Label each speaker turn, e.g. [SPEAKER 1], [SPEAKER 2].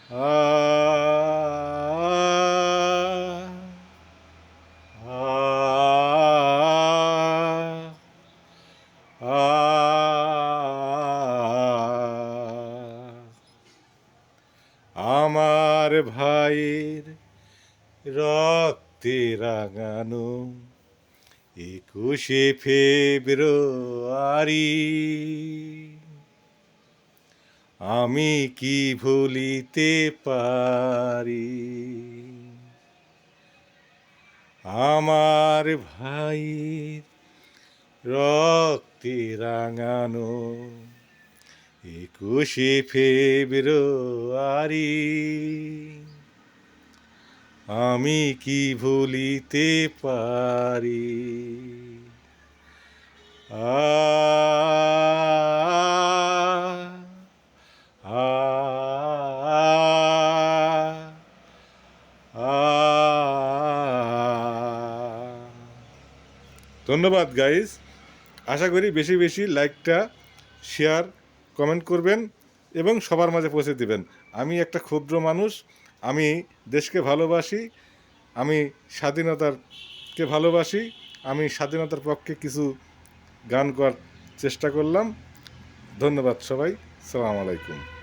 [SPEAKER 1] আ আমার ভাইয়ের রক্তে রাঙানো 21শে ফেব্রুয়ারি আমি কি ভুলিতে পারি আমার ভাইয়ের রক্তে রাঙানো 21শে ফেব্রুয়ারি আমি কি ভুলিতে পারি আ আ আ ধন্যবাদ গাইস। আশা করি বেশি বেশি লাইকটা শেয়ার কমেন্ট করবেন এবং সবার মাঝে পৌঁছে দিবেন। আমি একটা ক্ষুদ্র মানুষ, আমি দেশকে ভালোবাসি, আমি স্বাধীনতাকে ভালোবাসি, আমি স্বাধীনতার পক্ষে কিছু গান করার চেষ্টা করলাম। ধন্যবাদ সবাই, সালাম আলাইকুম।